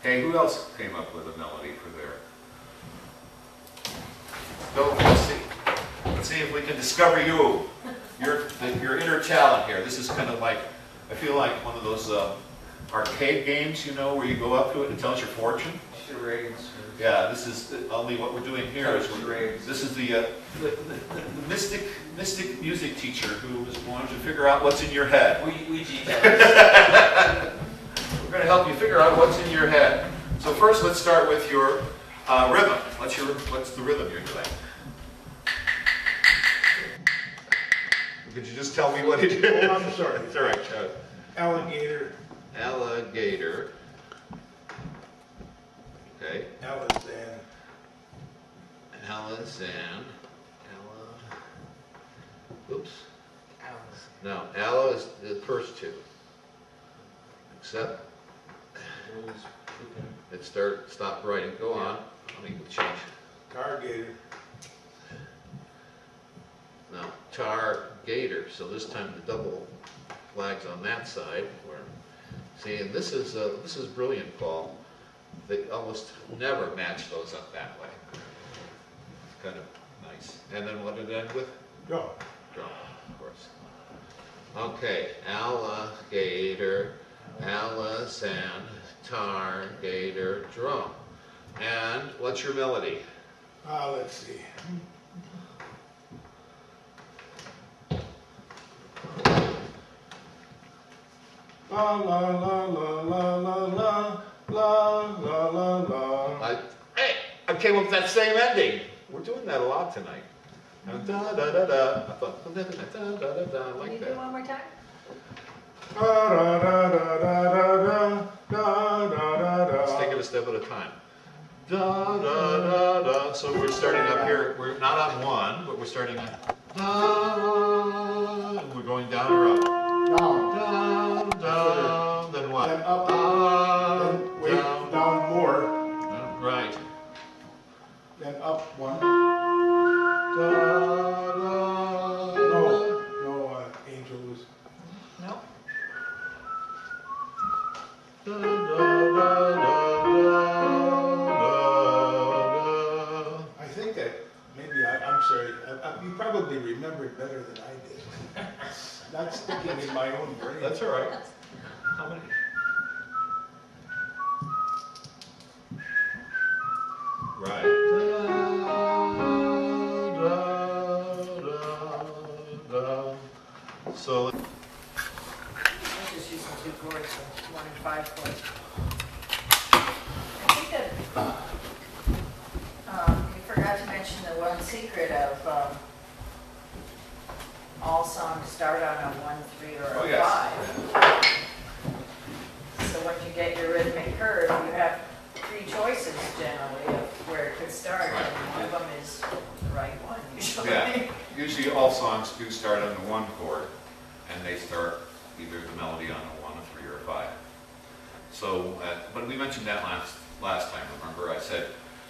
Okay, who else came up with a melody for there? Go, let's see. Let's see if we can discover you. Your inner talent here. This is kind of like, I feel like one of those arcade games, you know, where you go up to it and it tells your fortune. Charades. Yeah, this is only what we're doing here is this is the mystic music teacher who was wanting to figure out what's in your head. We're going to help you figure out what's in your head. So first, let's start with your rhythm. What's the rhythm you're doing? Could you just tell me what it is? Oh, I'm sorry. It's all right. Alligator. Alligator. Okay. Alazan. Alazan. Oops. No, Alla is the first two. Except it stop writing. Go on. Let me change. Targator. No, Tar-gator. So this time the double flags on that side. See, and this is brilliant, Paul. They almost never match those up that way. It's kind of nice. And then what did it end with? Drum. Drum, of course. Okay, alligator, Alazan, Tar-gator, drum. And what's your melody? Let's see. La la la la la la la la la la la. Hey, I came up with that same ending. We're doing that a lot tonight. Da da da da. I thought da da da da da. I like Can you do that. one more time? Da da da da da da da da. Let's take it a step at a time. Da da da da. So we're starting up here. We're not on one, but we're starting on da. And we're going down or up. Down. Down, down. Then what? Then up. Then wait, down more. Right. Then up one. Da, da, No, Angel was. No. da, da, da, da, da. I think that maybe I'm sorry. You probably remembered better than I did. Not sticking in my own brain. That's all right. How many? Right. Da, da, da, da. So. I'm just using 2 chords, so 1 and 5 chords. I think that you forgot to mention the one secret of all songs start on a 1, 3, or a 5. Oh, yes. So when you get your rhythmic curve, you have 3 choices generally of where it could start, and one of them is the right one usually. Yeah. Usually all songs do start on the 1 chord, and they start either the melody on a 1, a 3, or a 5. So, but we mentioned that last time. Remember, I said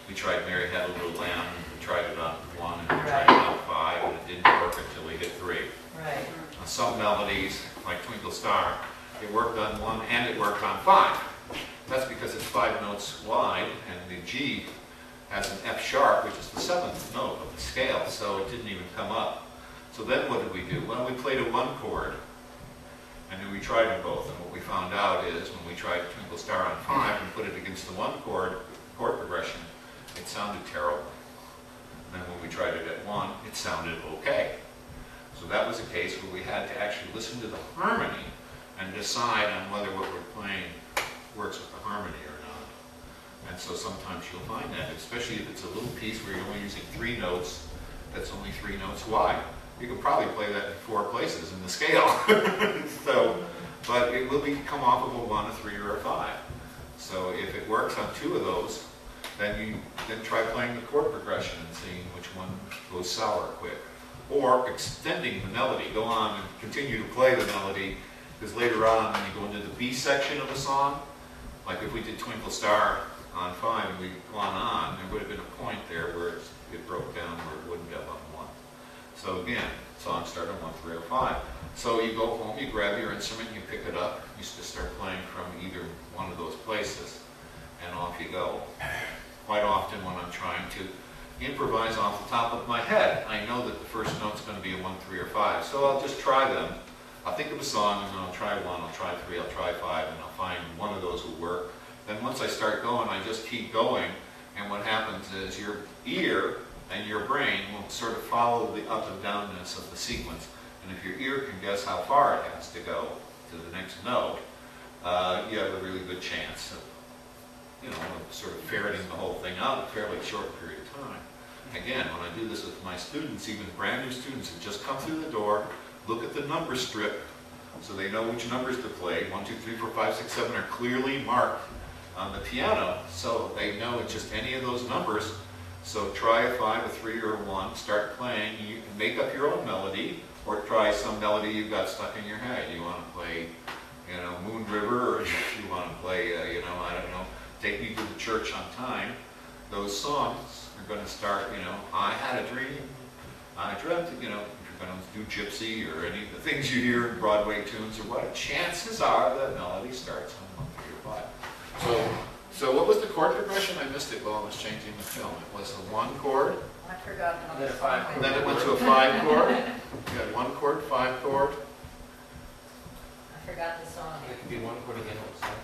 we tried "Mary Had a Little Lamb," and we tried it on 1, and we tried it on 5, and it didn't work until we hit 3. Right. On some melodies, like "Twinkle Star," it worked on 1 and it worked on 5. That's because it's 5 notes wide, and the G has an F sharp, which is the 7th note of the scale, so it didn't even come up. So then what did we do? Well, we played a 1 chord, and then we tried them both, and what we found out is when we tried "Twinkle Star" on 5 and put it against the 1 chord progression, it sounded terrible. And then when we tried it at 1, it sounded okay. So that was a case where we had to actually listen to the harmony and decide on whether what we're playing works with the harmony or not. And so sometimes you'll find that, especially if it's a little piece where you're only using 3 notes, that's only 3 notes wide. You could probably play that in 4 places in the scale. So, but it will come off of a 1, a 3, or a 5. So if it works on 2 of those, then try playing the chord progression and seeing which one goes sour quick. Or extending the melody. Go on and continue to play the melody, because later on when you go into the B section of a song, like if we did "Twinkle Star" on 5 and we'd gone on, there would have been a point there where it broke down where it wouldn't have on 1. So again, songs start on 1, 3, or 5. So you go home, you grab your instrument, you pick it up, you just start playing from either one of those places. And off you go. Quite often when I'm trying to improvise off the top of my head, I know that the first note's going to be a 1, 3, or 5, so I'll just try them. I'll think of a song, and then I'll try 1, I'll try 3, I'll try 5, and I'll find one of those will work. Then once I start going, I just keep going, and what happens is your ear and your brain will sort of follow the up and downness of the sequence. And if your ear can guess how far it has to go to the next note, you have a really good chance of, of sort of ferreting the whole thing out in a fairly short period of time. Again, when I do this with my students, even brand new students who just come through the door, look at the number strip so they know which numbers to play. 1, 2, 3, 4, 5, 6, 7 are clearly marked on the piano, so they know it's just any of those numbers. So try a 5, a 3, or a 1, start playing. You can make up your own melody, or try some melody you've got stuck in your head. You want to play, Moon River, or you want to play, I don't know, Take Me to the Church on Time. Those songs are going to start, I had a dream, I dreamt, if you're going to do Gypsy or any of the things you hear in Broadway tunes or what, chances are that melody starts on 1, 3, or 5. So what was the chord progression? I missed it while I was changing the film. It was a 1 chord. I forgot. And then a 5 chord. And then it went to a 5 chord. You had 1 chord, 5 chord. I forgot the song. It could be 1 chord again.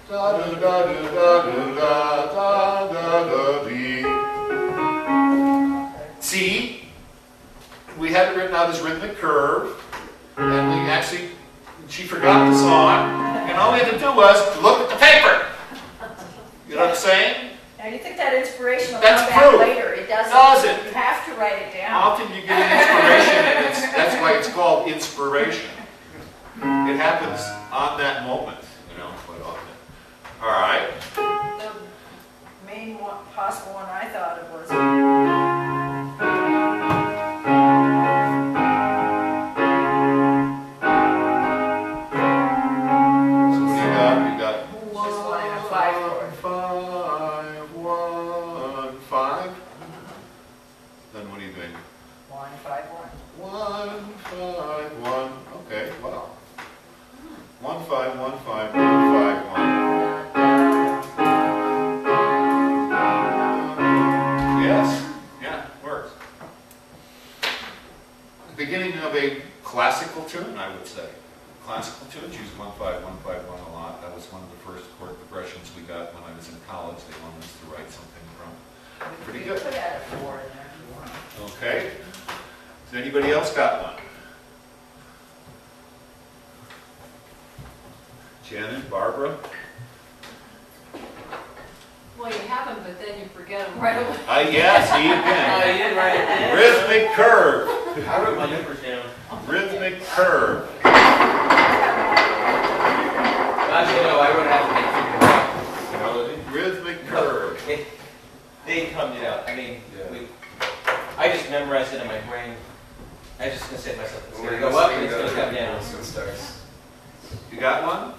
Da da da da da da da da dee. See, we had it written out as rhythmic curve, and she forgot the song, and all we had to do was look at the paper. You know what I'm saying? Now you think that inspiration will That's come back proof. later. It doesn't. Doesn't. You have to write it down. Often you get an inspiration, and that's why it's called inspiration. It happens on that moment, quite often. All right. The main possible one I thought of was. So what do you got? You got Just one and a 5 chord. 5, 1, 5. Then what are you doing? 1, 5, 1. 1, 5, 1. Okay, wow. 1, 5, 1, 5, 1, 5, 1. Yes, yeah, works. The beginning of a classical tune, I would say. Classical tunes use 1, 5, 1, 5, 1 a lot. That was one of the first chord progressions we got when I was in college. They wanted us to write something from. Pretty good. You could add a 4 in there if you want. Okay. Has anybody else got one? Janet, Barbara? Well, you have them, but then you forget them right away. Yes, he You again. didn't write it down. Rhythmic curve. I wrote my numbers down. Rhythmic curve. Actually, no, I wrote it after they figured it out. Rhythmic curve. They come out. I mean, I just memorized it in my brain. I was just going to say to myself, it's going to go up and it's going to come down. You got one?